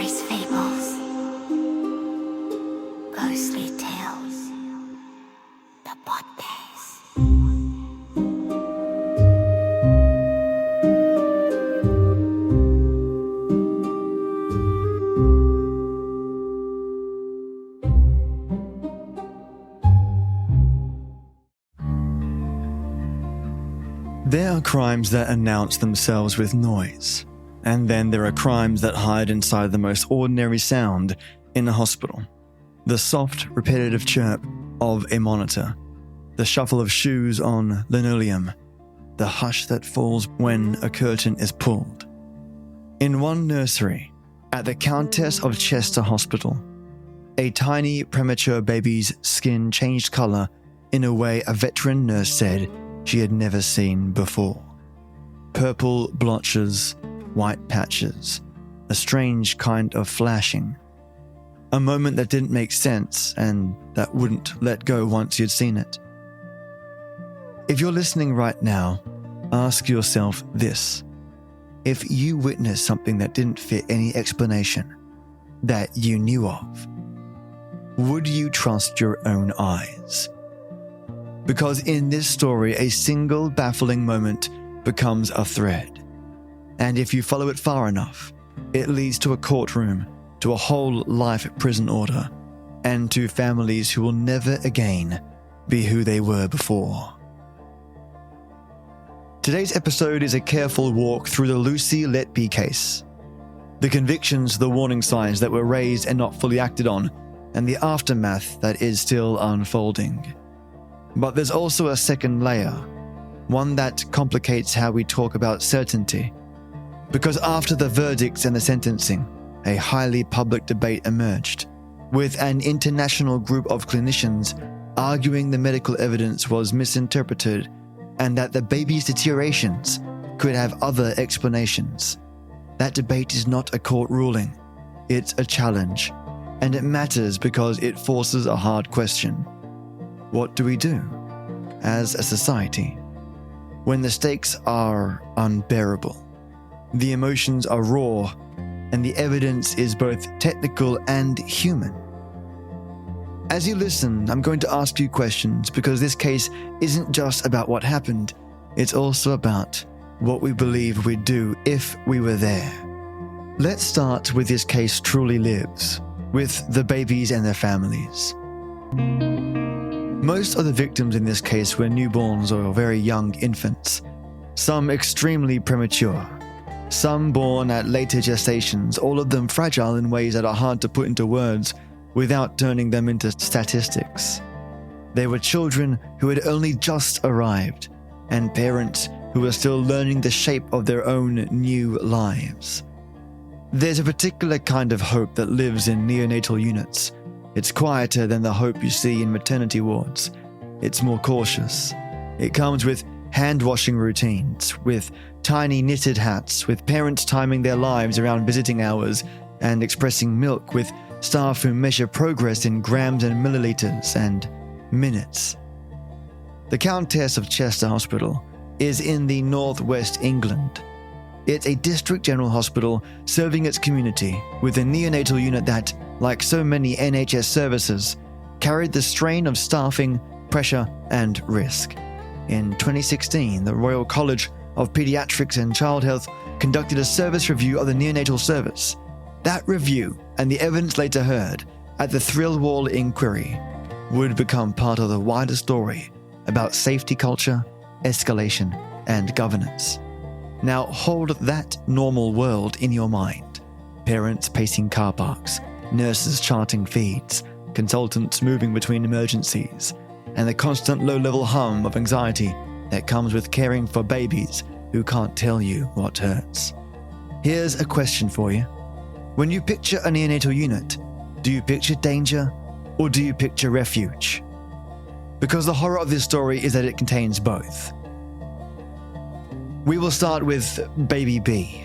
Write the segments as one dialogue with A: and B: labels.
A: stories, fables, ghostly tales, the podcast.
B: There are crimes that announce themselves with noise, and then there are crimes that hide inside the most ordinary sound in a hospital. The soft, repetitive chirp of a monitor, the shuffle of shoes on linoleum, the hush that falls when a curtain is pulled. In one nursery, at the Countess of Chester Hospital, a tiny premature baby's skin changed color in a way a veteran nurse said she had never seen before. Purple blotches, white patches, a strange kind of flashing. A moment that didn't make sense and that wouldn't let go once you'd seen it. If you're listening right now, ask yourself this. If you witnessed something that didn't fit any explanation that you knew of, would you trust your own eyes? Because in this story, a single baffling moment becomes a thread. And if you follow it far enough, it leads to a courtroom, to a whole life prison order, and to families who will never again be who they were before. Today's episode is a careful walk through the Lucy Letby case. The convictions, the warning signs that were raised and not fully acted on, and the aftermath that is still unfolding. But there's also a second layer, one that complicates how we talk about certainty. Because after the verdicts and the sentencing, a highly public debate emerged, with an international group of clinicians arguing the medical evidence was misinterpreted and that the baby's deteriorations could have other explanations. That debate is not a court ruling, it's a challenge, and it matters because it forces a hard question. What do we do as a society when the stakes are unbearable, the emotions are raw, and the evidence is both technical and human? As you listen, I'm going to ask you questions because this case isn't just about what happened, it's also about what we believe we'd do if we were there. Let's start with this case truly lives, with the babies and their families. Most of the victims in this case were newborns or very young infants, some extremely premature, some born at later gestations, all of them fragile in ways that are hard to put into words without turning them into statistics. They were children who had only just arrived, and parents who were still learning the shape of their own new lives. There's a particular kind of hope that lives in neonatal units. It's quieter than the hope you see in maternity wards. It's more cautious. It comes with hand-washing routines, with tiny knitted hats, with parents timing their lives around visiting hours and expressing milk, with staff who measure progress in grams and milliliters and minutes. The Countess of Chester Hospital is in the northwest England. It's a district general hospital serving its community with a neonatal unit that, like so many NHS services, carried the strain of staffing, pressure, and risk. In 2016, the Royal College of Pediatrics and Child Health conducted a service review of the neonatal service. That review, and the evidence later heard at the Thrill Wall inquiry, would become part of the wider story about safety culture, escalation, and governance. Now hold that normal world in your mind. Parents pacing car parks, nurses charting feeds, consultants moving between emergencies, and the constant low-level hum of anxiety that comes with caring for babies who can't tell you what hurts. Here's a question for you. When you picture a neonatal unit, do you picture danger or do you picture refuge? Because the horror of this story is that it contains both. We will start with Baby B.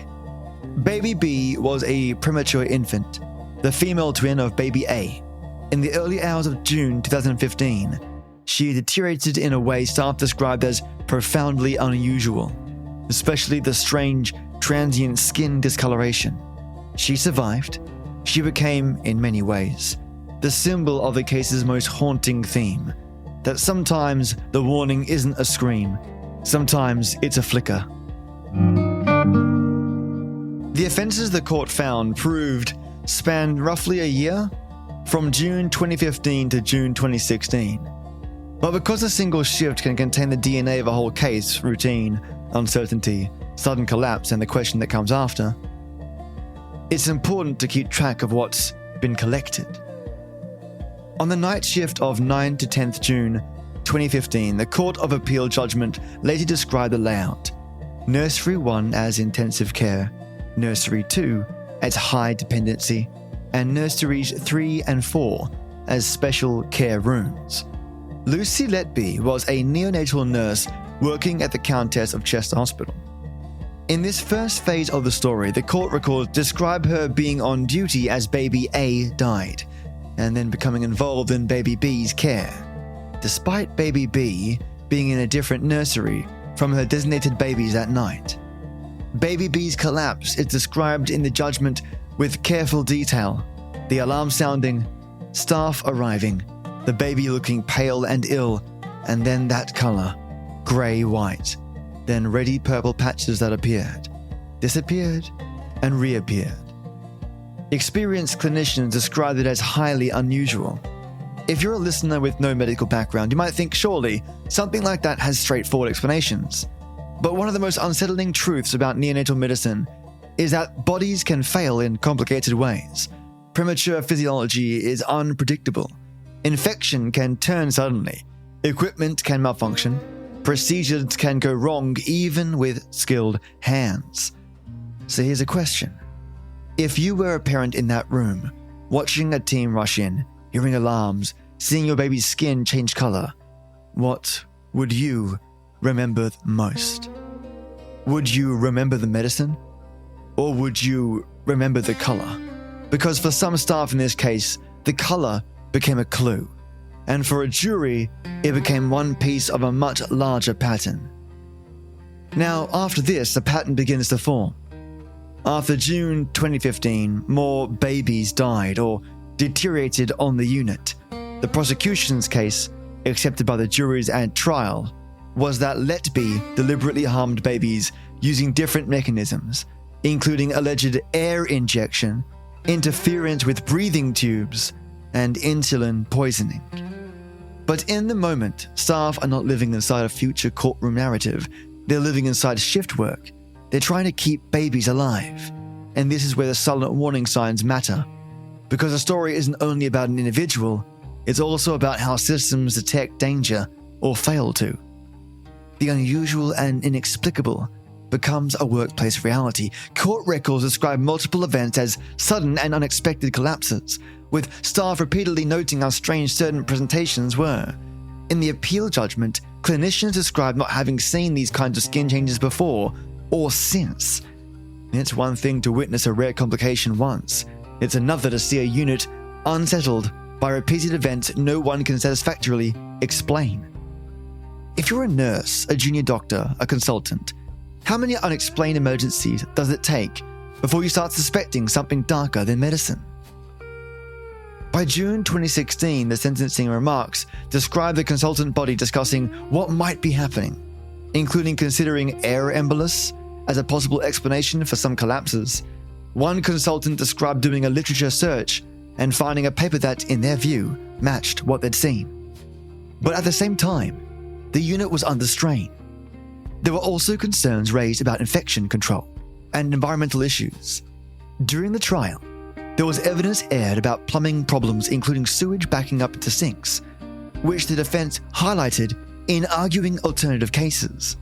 B: Baby B was a premature infant, the female twin of Baby A. In the early hours of June 2015, she deteriorated in a way staff described as profoundly unusual, especially the strange, transient skin discoloration. She survived, She became, in many ways, the symbol of the case's most haunting theme, that sometimes the warning isn't a scream, sometimes it's a flicker. The offences the court found proved spanned roughly a year, from June 2015 to June 2016. But because a single shift can contain the DNA of a whole case, routine, uncertainty, sudden collapse, and the question that comes after, it's important to keep track of what's been collected. On the night shift of 9 to 10th June 2015, the Court of Appeal judgment later described the layout: Nursery 1 as intensive care, Nursery 2 as high dependency, and Nurseries 3 and 4 as special care rooms. Lucy Letby was a neonatal nurse working at the Countess of Chester Hospital. In this first phase of the story, the court records describe her being on duty as baby A died, and then becoming involved in baby B's care, despite baby B being in a different nursery from her designated babies that night. Baby B's collapse is described in the judgment with careful detail: the alarm sounding, staff arriving, the baby looking pale and ill, and then that color, grey-white, then reddy purple patches that appeared, disappeared, and reappeared. Experienced clinicians described it as highly unusual. If you're a listener with no medical background, you might think surely something like that has straightforward explanations. But one of the most unsettling truths about neonatal medicine is that bodies can fail in complicated ways. Premature physiology is unpredictable. Infection can turn suddenly. Equipment can malfunction. Procedures can go wrong even with skilled hands. So here's a question. If you were a parent in that room, watching a team rush in, hearing alarms, seeing your baby's skin change color, what would you remember most? Would you remember the medicine? Or would you remember the color? Because for some staff in this case, the color became a clue. And for a jury, it became one piece of a much larger pattern. Now, after this, a pattern begins to form. After June 2015, more babies died or deteriorated on the unit. The prosecution's case, accepted by the juries at trial, was that Letby deliberately harmed babies using different mechanisms, including alleged air injection, interference with breathing tubes, and insulin poisoning. But in the moment, staff are not living inside a future courtroom narrative. They're living inside shift work. They're trying to keep babies alive. And this is where the silent warning signs matter. Because a story isn't only about an individual, it's also about how systems detect danger or fail to. The unusual and inexplicable becomes a workplace reality. Court records describe multiple events as sudden and unexpected collapses, with staff repeatedly noting how strange certain presentations were. In the appeal judgment, clinicians describe not having seen these kinds of skin changes before or since. It's one thing to witness a rare complication once. It's another to see a unit unsettled by repeated events no one can satisfactorily explain. If you're a nurse, a junior doctor, a consultant, how many unexplained emergencies does it take before you start suspecting something darker than medicine? By June 2016, the sentencing remarks describe the consultant body discussing what might be happening, including considering air embolus as a possible explanation for some collapses. One consultant described doing a literature search and finding a paper that, in their view, matched what they'd seen. But at the same time, the unit was under strain. There were also concerns raised about infection control and environmental issues. During the trial, there was evidence aired about plumbing problems, including sewage backing up into sinks, which the defense highlighted in arguing alternative cases.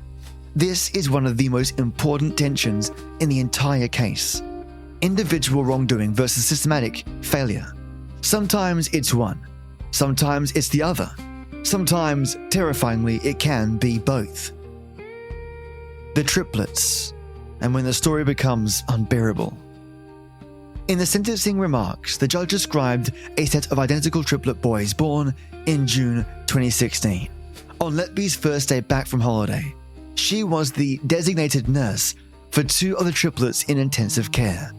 B: This is one of the most important tensions in the entire case. Individual wrongdoing versus systematic failure. Sometimes it's one, sometimes it's the other. Sometimes, terrifyingly, it can be both. The triplets, and when the story becomes unbearable. In the sentencing remarks, the judge described a set of identical triplet boys born in June 2016. On Letby's first day back from holiday, she was the designated nurse for two of the triplets in intensive care.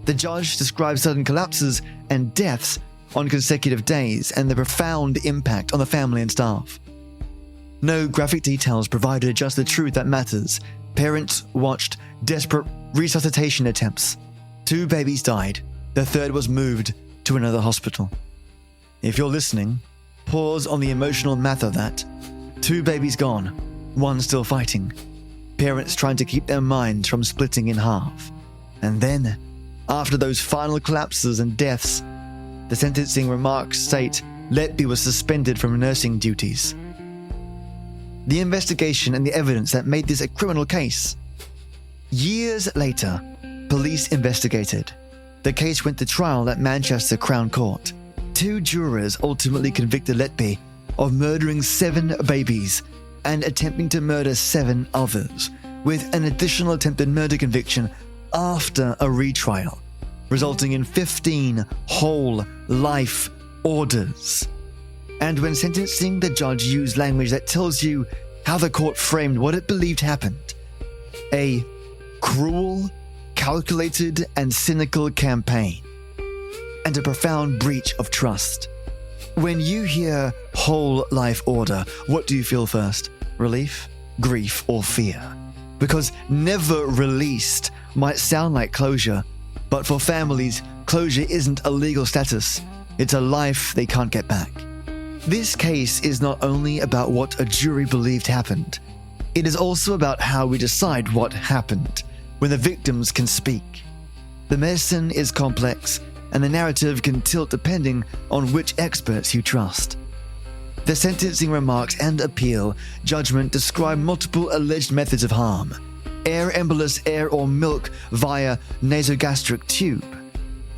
B: The judge described sudden collapses and deaths on consecutive days and the profound impact on the family and staff. No graphic details provided, just the truth that matters. Parents watched desperate resuscitation attempts. 2 babies died. The third was moved to another hospital. If you're listening, pause on the emotional math of that. 2 babies gone, 1 still fighting. Parents trying to keep their minds from splitting in half. And then, after those final collapses and deaths, the sentencing remarks state Letby was suspended from nursing duties. The investigation and the evidence that made this a criminal case. Years later, police investigated. The case went to trial at Manchester Crown Court. 2 jurors ultimately convicted Letby of murdering 7 babies and attempting to murder 7 others, with an additional attempted murder conviction after a retrial, resulting in 15 whole life orders. And when sentencing, the judge used language that tells you how the court framed what it believed happened. A cruel, calculated, and cynical campaign, and a profound breach of trust. When you hear whole life order, what do you feel first? Relief, grief, or fear? Because never released might sound like closure, but for families, closure isn't a legal status. It's a life they can't get back. This case is not only about what a jury believed happened, it is also about how we decide what happened when the victims can speak. The medicine is complex, and the narrative can tilt depending on which experts you trust. The sentencing remarks and appeal judgment describe multiple alleged methods of harm: air embolus, air or milk via nasogastric tube,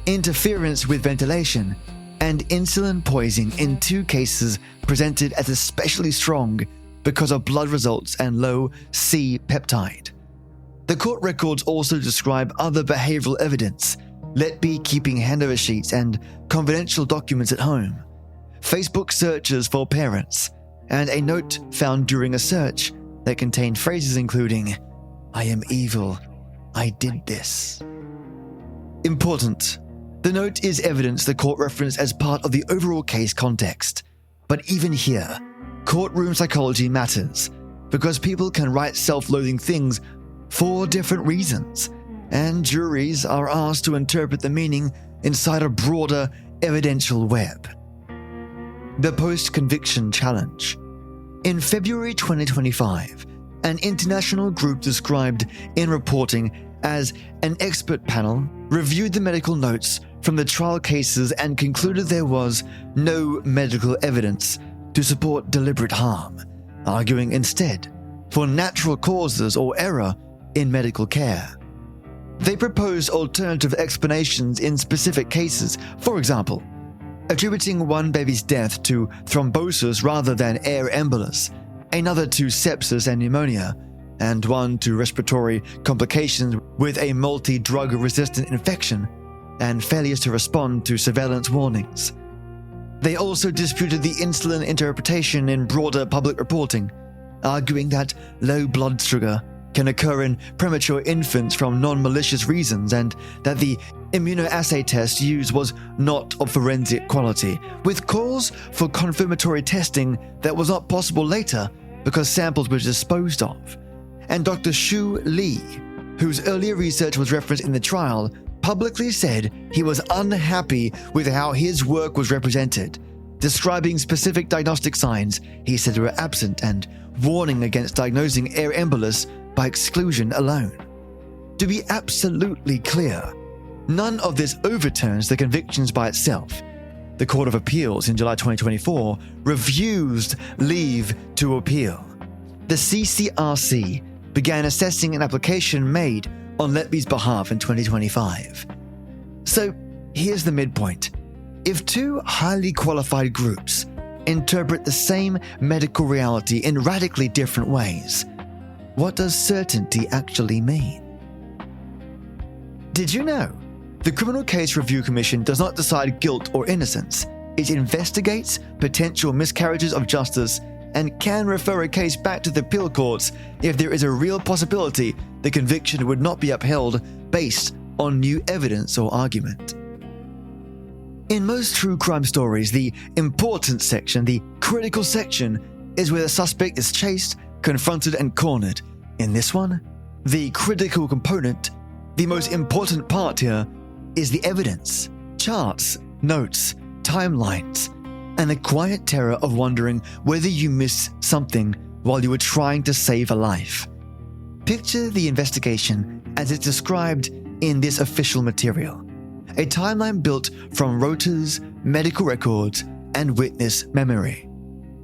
B: interference with ventilation, and insulin poisoning in 2 cases presented as especially strong because of blood results and low C-peptide. The court records also describe other behavioral evidence: Letby keeping handover sheets and confidential documents at home, Facebook searches for parents, and a note found during a search that contained phrases including, "I am evil, I did this." Important. The note is evidence the court referenced as part of the overall case context. But even here, courtroom psychology matters, because people can write self-loathing things for different reasons, and juries are asked to interpret the meaning inside a broader evidential web. The post-conviction challenge. In February 2025, an international group described in reporting as an expert panel reviewed the medical notes from the trial cases and concluded there was no medical evidence to support deliberate harm, arguing instead for natural causes or error in medical care. They proposed alternative explanations in specific cases, for example, attributing one baby's death to thrombosis rather than air embolus, another to sepsis and pneumonia, and one to respiratory complications with a multi-drug resistant infection and failures to respond to surveillance warnings. They also disputed the insulin interpretation in broader public reporting, arguing that low blood sugar can occur in premature infants from non-malicious reasons and that the immunoassay test used was not of forensic quality, with calls for confirmatory testing that was not possible later because samples were disposed of. And Dr. Shoo Lee, whose earlier research was referenced in the trial, publicly said he was unhappy with how his work was represented, describing specific diagnostic signs he said were absent and warning against diagnosing air embolus by exclusion alone. To be absolutely clear, none of this overturns the convictions by itself. The Court of Appeals in July 2024 refused leave to appeal. The CCRC began assessing an application made on Letby's behalf in 2025. So here's the midpoint. If 2 highly qualified groups interpret the same medical reality in radically different ways, what does certainty actually mean? Did you know? The Criminal Case Review Commission does not decide guilt or innocence. It investigates potential miscarriages of justice and can refer a case back to the appeal courts if there is a real possibility the conviction would not be upheld based on new evidence or argument. In most true crime stories, the important section, the critical section, is where the suspect is chased, confronted, and cornered. In this one, the critical component, the most important part here, is the evidence, charts, notes, timelines, and the quiet terror of wondering whether you missed something while you were trying to save a life. Picture the investigation as it's described in this official material. A timeline built from rotas, medical records, and witness memory.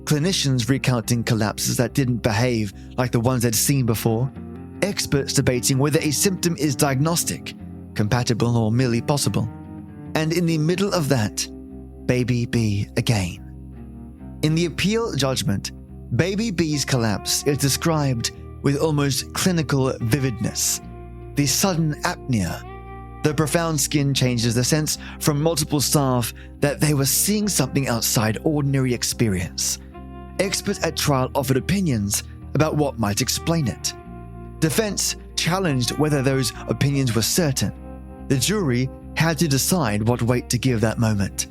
B: Clinicians recounting collapses that didn't behave like the ones they'd seen before. Experts debating whether a symptom is diagnostic, compatible, or merely possible. And in the middle of that, Baby B again. In the appeal judgment, Baby B's collapse is described with almost clinical vividness. The sudden apnea, the profound skin changes, the sense from multiple staff that they were seeing something outside ordinary experience. Experts at trial offered opinions about what might explain it. Defense challenged whether those opinions were certain. The jury had to decide what weight to give that moment.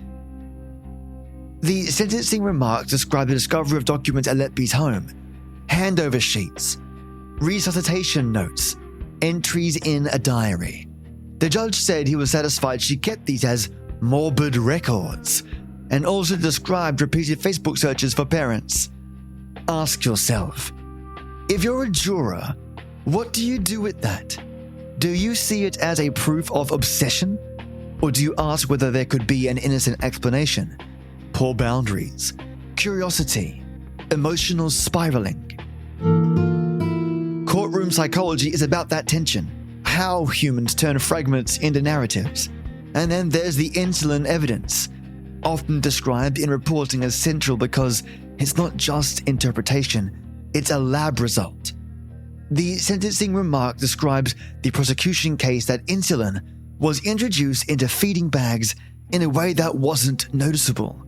B: The sentencing remarks describe the discovery of documents at Letby's home, handover sheets, resuscitation notes, entries in a diary. The judge said he was satisfied she kept these as morbid records, and also described repeated Facebook searches for parents. Ask yourself, if you're a juror, what do you do with that? Do you see it as a proof of obsession? Or do you ask whether there could be an innocent explanation? Poor boundaries, curiosity, emotional spiraling. Courtroom psychology is about that tension, how humans turn fragments into narratives. And then there's the insulin evidence, often described in reporting as central because it's not just interpretation, it's a lab result. The sentencing remark describes the prosecution case that insulin was introduced into feeding bags in a way that wasn't noticeable,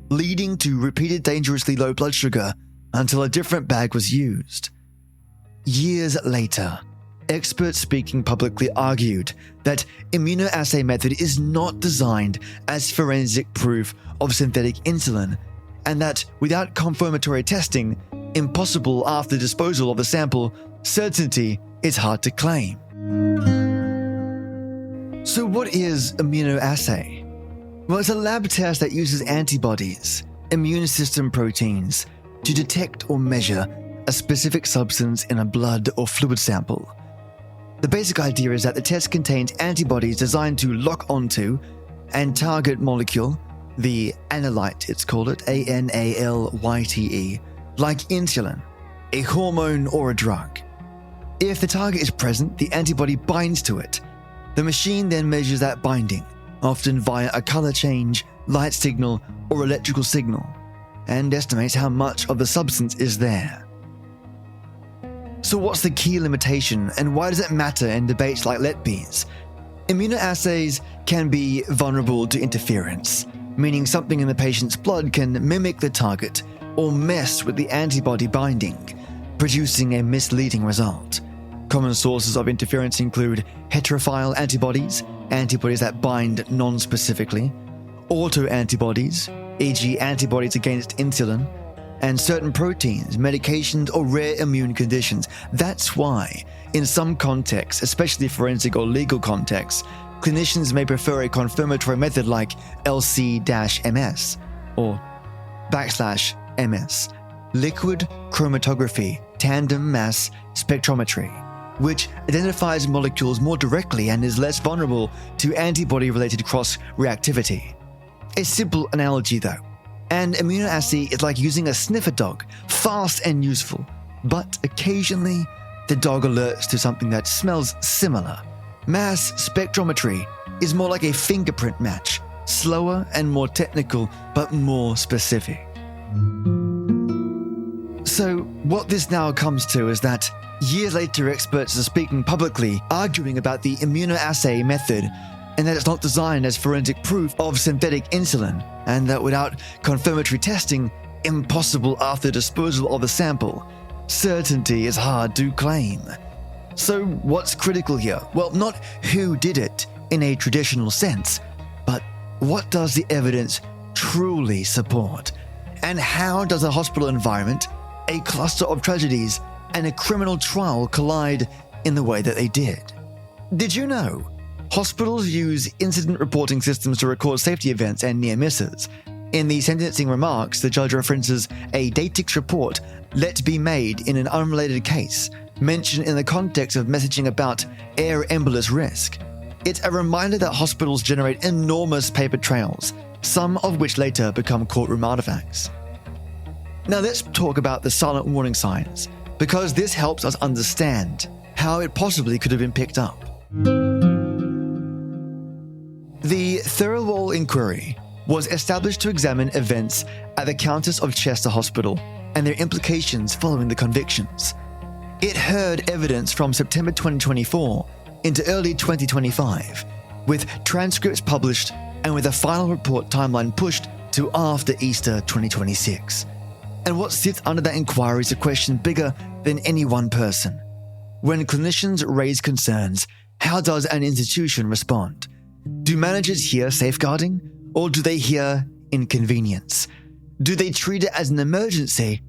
B: leading to repeated dangerously low blood sugar until a different bag was used. Years later, experts speaking publicly argued that immunoassay method is not designed as forensic proof of synthetic insulin, and that without confirmatory testing, impossible after disposal of the sample, certainty is hard to claim. So what is immunoassay? Well, it's a lab test that uses antibodies, immune system proteins, to detect or measure a specific substance in a blood or fluid sample. The basic idea is that the test contains antibodies designed to lock onto and target molecule, the analyte it's called it, A-N-A-L-Y-T-E, like insulin, a hormone or a drug. If the target is present, the antibody binds to it. The machine then measures that binding, often via a color change, light signal, or electrical signal, and estimates how much of the substance is there. So what's the key limitation, and why does it matter in debates like Letby's? Immunoassays can be vulnerable to interference, meaning something in the patient's blood can mimic the target or mess with the antibody binding, producing a misleading result. Common sources of interference include heterophile antibodies, antibodies that bind non-specifically, autoantibodies, e.g. antibodies against insulin, and certain proteins, medications, or rare immune conditions. That's why, in some contexts, especially forensic or legal contexts, clinicians may prefer a confirmatory method like LC-MS or /MS, liquid chromatography, tandem mass spectrometry, which identifies molecules more directly and is less vulnerable to antibody-related cross-reactivity. A simple analogy though. An immunoassay is like using a sniffer dog, fast and useful, but occasionally the dog alerts to something that smells similar. Mass spectrometry is more like a fingerprint match, slower and more technical, but more specific. So what this now comes to is that years later experts are speaking publicly, arguing about the immunoassay method, and that it's not designed as forensic proof of synthetic insulin, and that without confirmatory testing, impossible after disposal of the sample, certainty is hard to claim. So what's critical here? Well, not who did it in a traditional sense, but what does the evidence truly support? And how does a hospital environment, a cluster of tragedies, and a criminal trial collide in the way that they did? Did you know? Hospitals use incident reporting systems to record safety events and near misses. In the sentencing remarks, the judge references a Datix report Letby made in an unrelated case, mentioned in the context of messaging about air embolus risk. It's a reminder that hospitals generate enormous paper trails, some of which later become courtroom artifacts. Now let's talk about the silent warning signs, because this helps us understand how it possibly could have been picked up. The Thirlwall Inquiry was established to examine events at the Countess of Chester Hospital and their implications following the convictions. It heard evidence from September 2024 into early 2025, with transcripts published and with a final report timeline pushed to after Easter 2026. And what sits under that inquiry is a question bigger than any one person. When clinicians raise concerns, how does an institution respond? Do managers hear safeguarding, or do they hear inconvenience? Do they treat it as an emergency,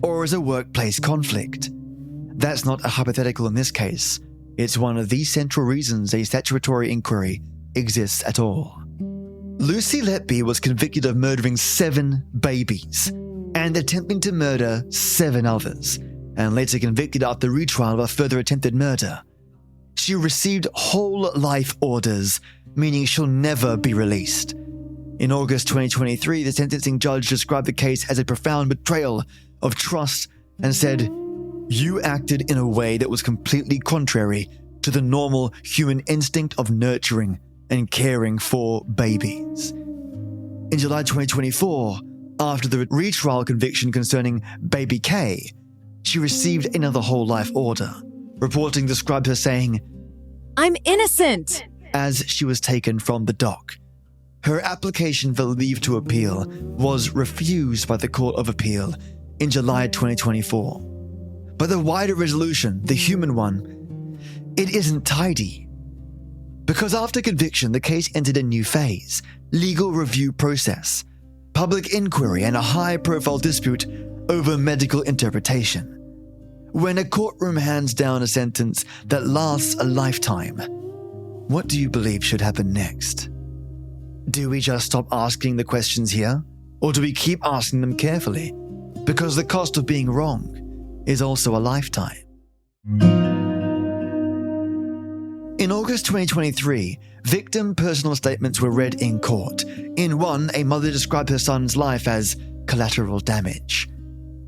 B: or as a workplace conflict? That's not a hypothetical in this case. It's one of the central reasons a statutory inquiry exists at all. Lucy Letby was convicted of murdering 7 babies and attempting to murder 7 others, and later convicted after retrial of a further attempted murder. She received whole life orders, meaning she'll never be released. In August 2023, the sentencing judge described the case as a profound betrayal of trust and said, "You acted in a way that was completely contrary to the normal human instinct of nurturing and caring for babies." In July 2024, after the retrial conviction concerning baby K, she received another whole life order. Reporting described her saying,
C: "I'm innocent,"
B: as she was taken from the dock. Her application for leave to appeal was refused by the Court of Appeal in July 2024. But the wider resolution, the human one, it isn't tidy. Because after conviction, the case entered a new phase: legal review process, public inquiry, and a high-profile dispute over medical interpretation. When a courtroom hands down a sentence that lasts a lifetime, what do you believe should happen next? Do we just stop asking the questions here? Or do we keep asking them carefully? Because the cost of being wrong is also a lifetime. In August 2023, victim personal statements were read in court. In one, a mother described her son's life as collateral damage,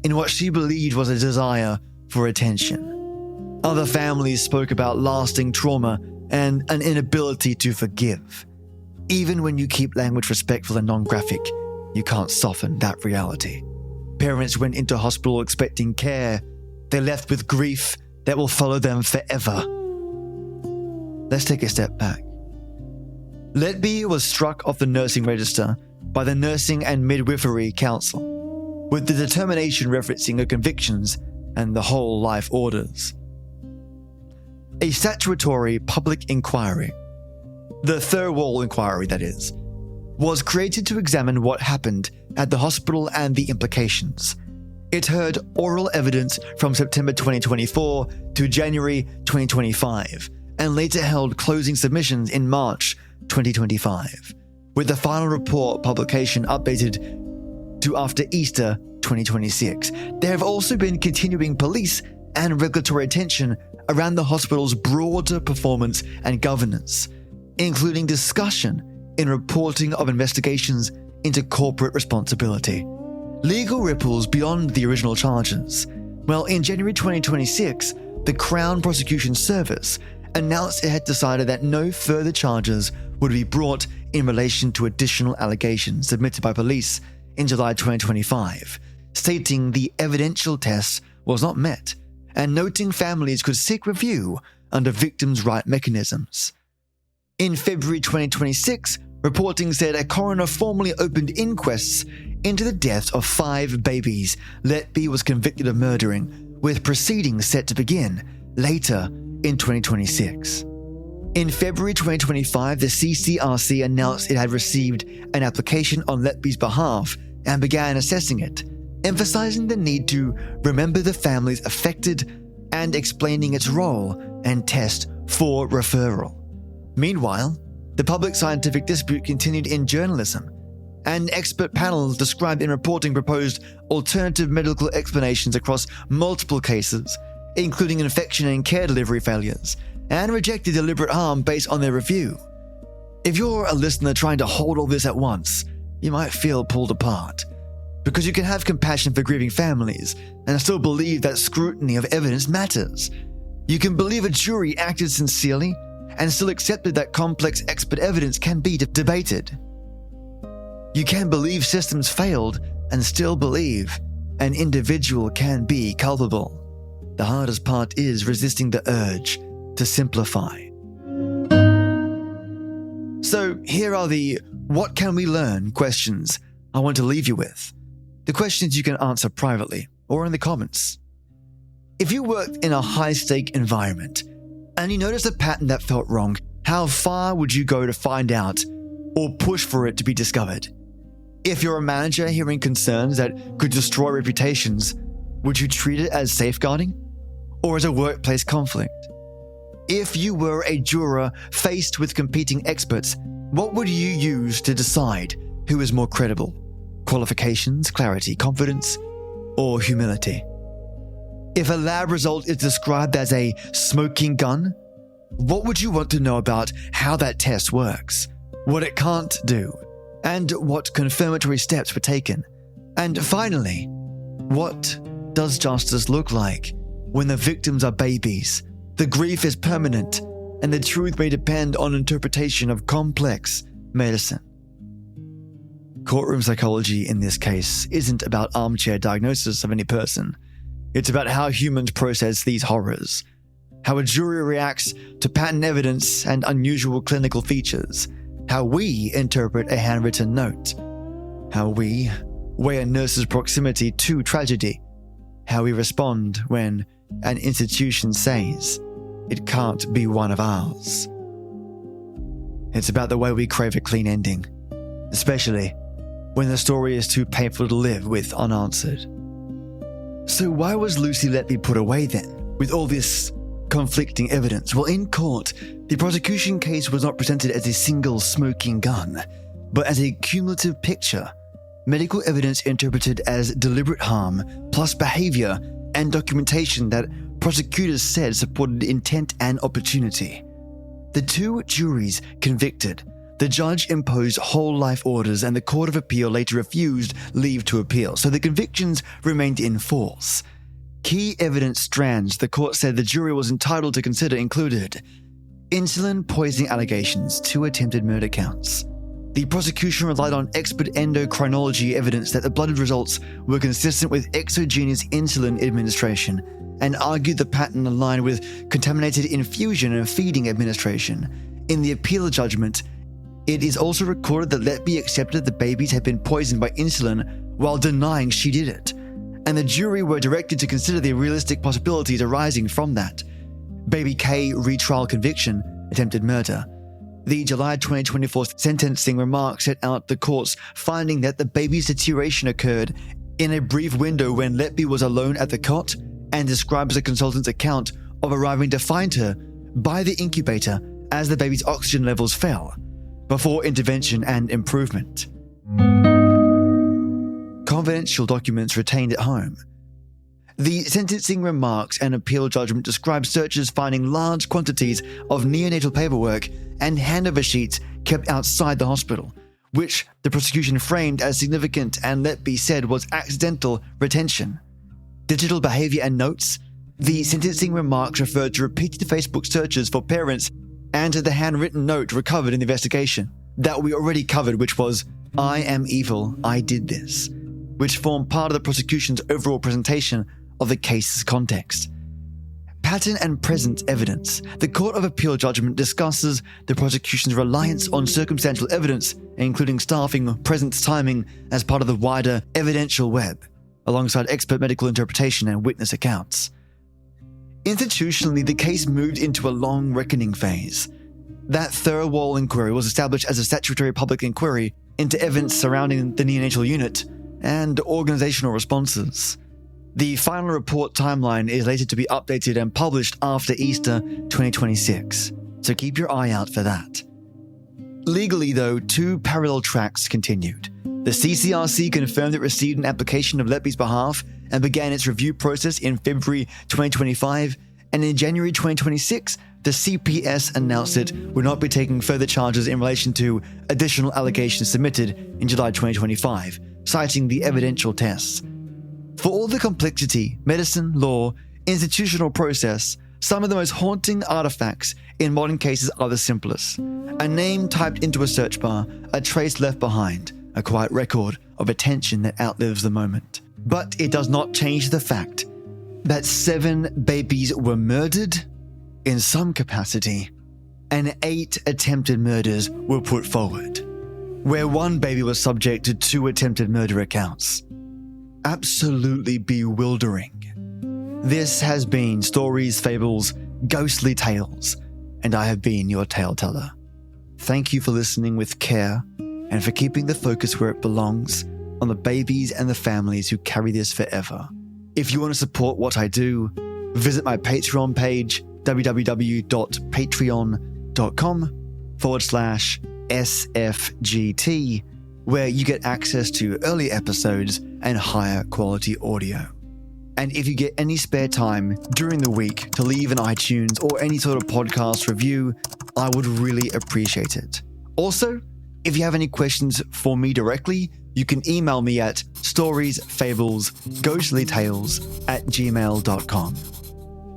B: in what she believed was a desire for attention. Other families spoke about lasting trauma and an inability to forgive. Even when you keep language respectful and non-graphic, you can't soften that reality. Parents went into hospital expecting care. They're left with grief that will follow them forever. Let's take a step back. Letby was struck off the nursing register by the Nursing and Midwifery Council, with the determination referencing her convictions and the whole life orders. A statutory public inquiry, the Thirlwall Inquiry that is, was created to examine what happened at the hospital and the implications. It heard oral evidence from September 2024 to January 2025, and later held closing submissions in March 2025, with the final report publication updated to after Easter 2026. There have also been continuing police and regulatory attention around the hospital's broader performance and governance, including discussion in reporting of investigations into corporate responsibility. Legal ripples beyond the original charges. Well, in January 2026, the Crown Prosecution Service announced it had decided that no further charges would be brought in relation to additional allegations submitted by police in July 2025, stating the evidential test was not met and noting families could seek review under victims' right mechanisms. In February 2026, reporting said a coroner formally opened inquests into the deaths of 5 babies Letby was convicted of murdering, with proceedings set to begin later in 2026. In February 2025, the CCRC announced it had received an application on Letby's behalf and began assessing it, emphasizing the need to remember the families affected and explaining its role and test for referral. Meanwhile, the public scientific dispute continued in journalism, and expert panels described in reporting proposed alternative medical explanations across multiple cases, including infection and care delivery failures, and rejected deliberate harm based on their review. If you're a listener trying to hold all this at once, you might feel pulled apart, because you can have compassion for grieving families and still believe that scrutiny of evidence matters. You can believe a jury acted sincerely and still accepted that complex expert evidence can be debated. You can believe systems failed and still believe an individual can be culpable. The hardest part is resisting the urge to simplify. So here are the "what can we learn" questions I want to leave you with. The questions you can answer privately or in the comments. If you worked in a high-stake environment and you noticed a pattern that felt wrong, how far would you go to find out or push for it to be discovered? If you're a manager hearing concerns that could destroy reputations, would you treat it as safeguarding or as a workplace conflict? If you were a juror faced with competing experts, what would you use to decide who is more credible? Qualifications, clarity, confidence, or humility? If a lab result is described as a smoking gun, what would you want to know about how that test works, what it can't do, and what confirmatory steps were taken? And finally, what does justice look like when the victims are babies, the grief is permanent, and the truth may depend on interpretation of complex medicine? Courtroom psychology in this case isn't about armchair diagnosis of any person. It's about how humans process these horrors, how a jury reacts to pattern evidence and unusual clinical features, how we interpret a handwritten note, how we weigh a nurse's proximity to tragedy, how we respond when an institution says it can't be one of ours. It's about the way we crave a clean ending, especially when the story is too painful to live with unanswered. So why was Lucy Letby put away then, with all this conflicting evidence? Well, in court, the prosecution case was not presented as a single smoking gun, but as a cumulative picture, medical evidence interpreted as deliberate harm, plus behavior and documentation that prosecutors said supported intent and opportunity. The two juries convicted. The judge imposed whole life orders and the Court of Appeal later refused leave to appeal, so the convictions remained in force. Key evidence strands the court said the jury was entitled to consider included insulin poisoning allegations, 2 attempted murder counts. The prosecution relied on expert endocrinology evidence that the blood results were consistent with exogenous insulin administration and argued the pattern aligned with contaminated infusion and feeding administration. In the appeal judgment, it is also recorded that Letby accepted the babies had been poisoned by insulin while denying she did it, and the jury were directed to consider the realistic possibilities arising from that. Baby K retrial conviction, attempted murder. The July 2024 sentencing remark set out the court's finding that the baby's deterioration occurred in a brief window when Letby was alone at the cot, and describes the consultant's account of arriving to find her by the incubator as the baby's oxygen levels fell, before intervention and improvement. Confidential documents retained at home. The sentencing remarks and appeal judgment describe searchers finding large quantities of neonatal paperwork and handover sheets kept outside the hospital, which the prosecution framed as significant and Letby said was accidental retention. Digital behavior and notes. The sentencing remarks referred to repeated Facebook searches for parents and to the handwritten note recovered in the investigation that we already covered, which was, "I am evil, I did this," which formed part of the prosecution's overall presentation of the case's context. Pattern and present evidence. The Court of Appeal judgment discusses the prosecution's reliance on circumstantial evidence, including staffing, presence, timing, as part of the wider evidential web, alongside expert medical interpretation and witness accounts. Institutionally, the case moved into a long reckoning phase. That Thirlwall inquiry was established as a statutory public inquiry into evidence surrounding the neonatal unit and organizational responses. The final report timeline is later to be updated and published after Easter 2026, so keep your eye out for that. Legally, though, two parallel tracks continued. The CCRC confirmed it received an application of Letby's behalf and began its review process in February 2025, and in January 2026, the CPS announced it would not be taking further charges in relation to additional allegations submitted in July 2025, citing the evidential tests. For all the complexity, medicine, law, institutional process, some of the most haunting artifacts in modern cases are the simplest. A name typed into a search bar, a trace left behind, a quiet record of attention that outlives the moment. But it does not change the fact that 7 babies were murdered in some capacity, and 8 attempted murders were put forward, where 1 baby was subject to 2 attempted murder accounts. Absolutely bewildering. This has been Stories, Fables, Ghostly Tales, and I have been your tale teller. Thank you for listening with care and for keeping the focus where it belongs, on the babies and the families who carry this forever. If you want to support what I do, visit my Patreon page, www.patreon.com/SFGT, where you get access to early episodes and higher quality audio. And if you get any spare time during the week to leave an iTunes or any sort of podcast review, I would really appreciate it. Also, if you have any questions for me directly, you can email me at storiesfablesghostlytales@gmail.com.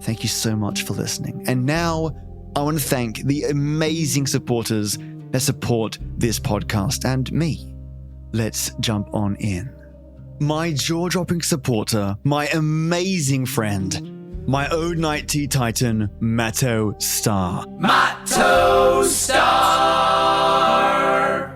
B: Thank you so much for listening. And now, I want to thank the amazing supporters that support this podcast and me. Let's jump on in. My jaw-dropping supporter, my amazing friend, my old night tea titan, Matto Star.
D: Matto Star!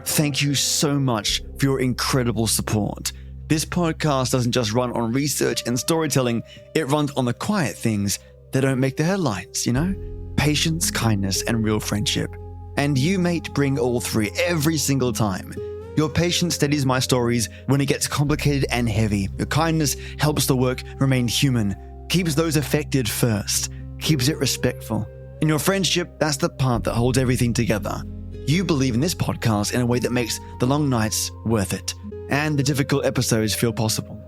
B: Thank you so much for your incredible support. This podcast doesn't just run on research and storytelling, it runs on the quiet things that don't make the headlines, you know? Patience, kindness, and real friendship. And you, mate, bring all 3 every single time. Your patience steadies my stories when it gets complicated and heavy. Your kindness helps the work remain human, keeps those affected first, keeps it respectful. And your friendship, that's the part that holds everything together. You believe in this podcast in a way that makes the long nights worth it, and the difficult episodes feel possible.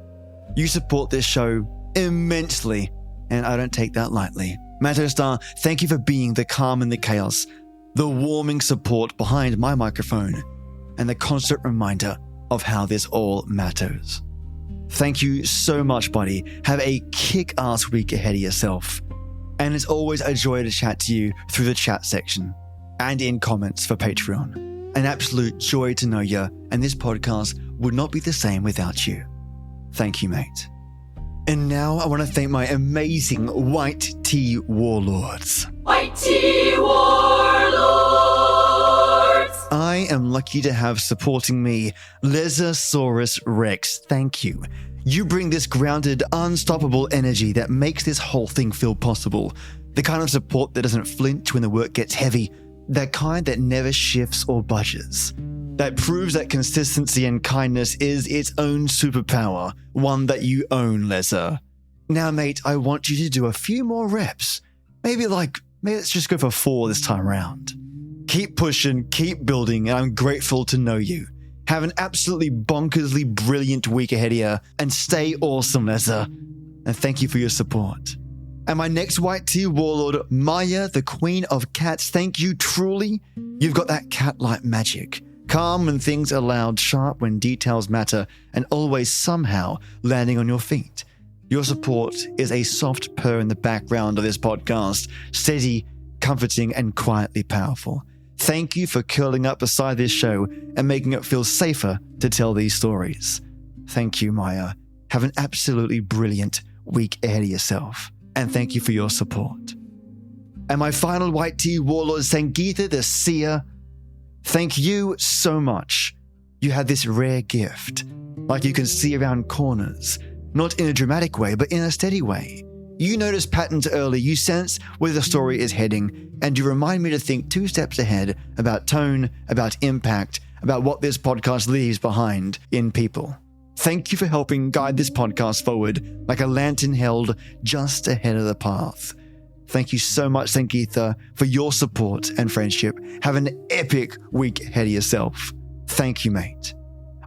B: You support this show immensely, and I don't take that lightly. Matto Star, thank you for being the calm in the chaos, the warming support behind my microphone, and the constant reminder of how this all matters. Thank you so much, buddy. Have a kick-ass week ahead of yourself. And it's always a joy to chat to you through the chat section and in comments for Patreon. An absolute joy to know you, and this podcast would not be the same without you. Thank you, mate. And now I want to thank my amazing white tea warlords.
D: White tea warlords!
B: I am lucky to have supporting me, Lesosaurus Rex. Thank you. You bring this grounded, unstoppable energy that makes this whole thing feel possible. The kind of support that doesn't flinch when the work gets heavy. That kind that never shifts or budges. That proves that consistency and kindness is its own superpower, one that you own, Lesa. Now, mate, I want you to do a few more reps. Maybe let's just go for 4 this time around. Keep pushing, keep building, and I'm grateful to know you. Have an absolutely bonkersly brilliant week ahead of you, and stay awesome, Lesa. And thank you for your support. And my next white tea warlord, Maya, the queen of cats, thank you truly. You've got that cat-like magic. Calm when things are loud, sharp when details matter, and always somehow landing on your feet. Your support is a soft purr in the background of this podcast, steady, comforting, and quietly powerful. Thank you for curling up beside this show and making it feel safer to tell these stories. Thank you, Maya. Have an absolutely brilliant week ahead of yourself. And thank you for your support. And my final white tea warlord, Sangeetha the Seer. Thank you so much. You have this rare gift, like you can see around corners, not in a dramatic way, but in a steady way. You notice patterns early, you sense where the story is heading, and you remind me to think 2 steps ahead about tone, about impact, about what this podcast leaves behind in people. Thank you for helping guide this podcast forward like a lantern held just ahead of the path. Thank you so much, Sangeetha, for your support and friendship. Have an epic week ahead of yourself. Thank you, mate.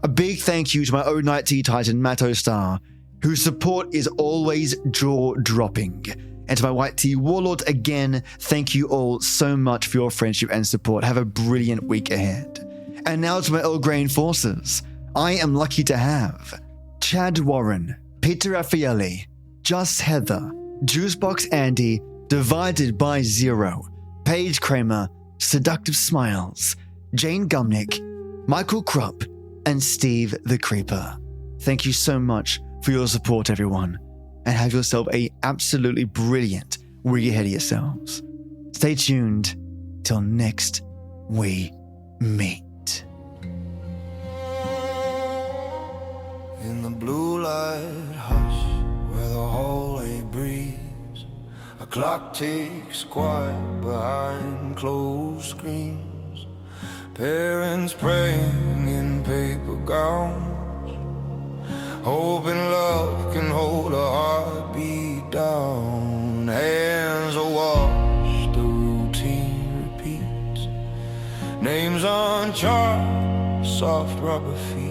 B: A big thank you to my own night tea titan, Matto Star, whose support is always jaw-dropping. And to my white tea warlord again, thank you all so much for your friendship and support. Have a brilliant week ahead. And now to my Earl Grey enforcers. I am lucky to have Chad Warren, Peter Raffaelli, Just Heather, Juicebox Andy, Divided by Zero, Paige Kramer, Seductive Smiles, Jane Gumnick, Michael Krupp, and Steve the Creeper. Thank you so much for your support, everyone, and have yourself a absolutely brilliant week ahead of yourselves. Stay tuned till next we meet.
E: In the blue light hush where the hallway breathes, a clock ticks quiet behind closed screens. Parents praying in paper gowns, hoping love can hold a heartbeat down. Hands are washed, the routine repeats. Names on charts, soft rubber feet.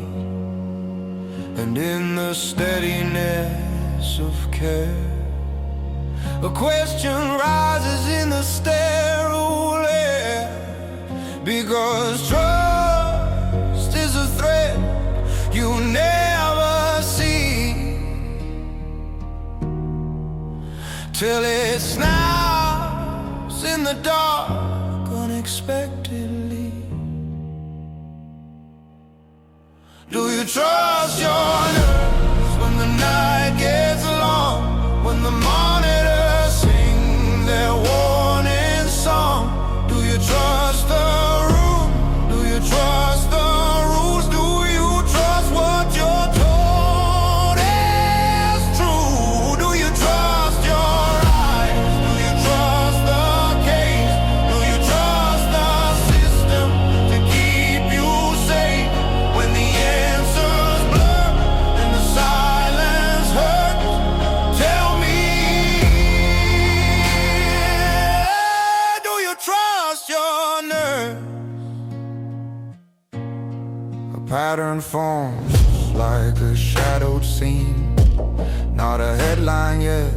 E: And in the steadiness of care, a question rises in the sterile air. Because trust is a threat you never see, till it snaps in the dark unexpectedly. Do you trust your nerves when the night gets long, when the monitors sing their warning song? Do you trust the room? Do you trust the rules? Do you trust what you're told is true? Do you trust your eyes? Do you trust the case? Do you trust the system to keep you safe when the answers blur and the silence hurts? Tell me, do you trust your nerves? A pattern forms like a shadowed scene, not a headline yet,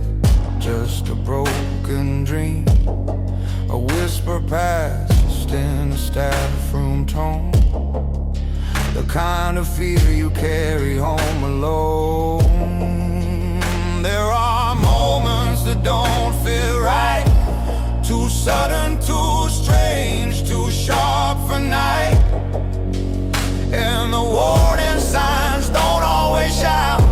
E: just a broken dream. A whisper passed in a staff room tone, the kind of fear you carry home alone. There are moments that don't feel right, too sudden, too strange, too sharp for night. And the warning signs don't always shout.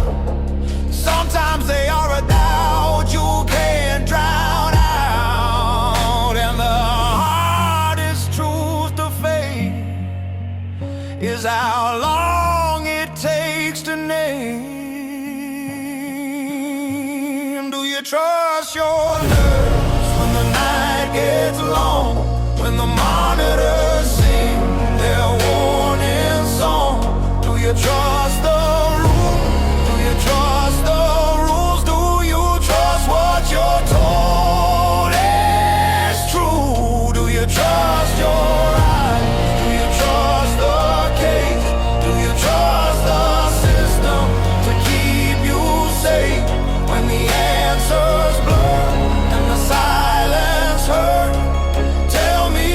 E: Sometimes they are a doubt you can't drown out. And the hardest truth to face is how long it takes to name. Do you trust your nerves when the night gets long, when the monitors sing their warning song? Do you trust the room? Do you trust the rules? Do you trust what you're told is true? Do you trust your eyes? Do you trust the case? Do you trust the system to keep you safe when the answers blur and the silence hurt? Tell me,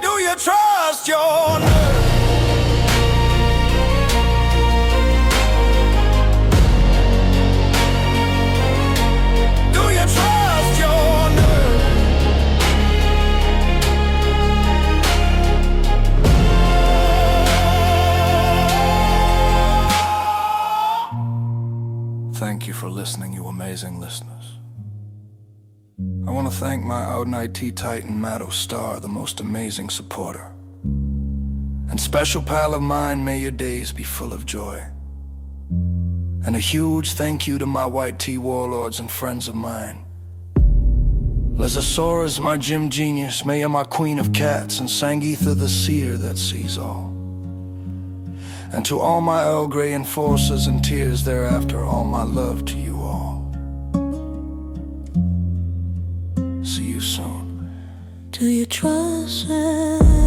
E: do you trust your nerves? Do you trust your nerves? Thank you for listening, you amazing listeners. I want to thank my out-night tea titan, Matto Star, the most amazing supporter. And special pal of mine, may your days be full of joy. And a huge thank you to my white tea warlords and friends of mine. Lesosaurus, my gym genius, Maya, my queen of cats, and Sangeetha, the seer that sees all. And to all my Earl Grey enforcers and tears thereafter, all my love to you all. See you soon.
A: Do you trust me?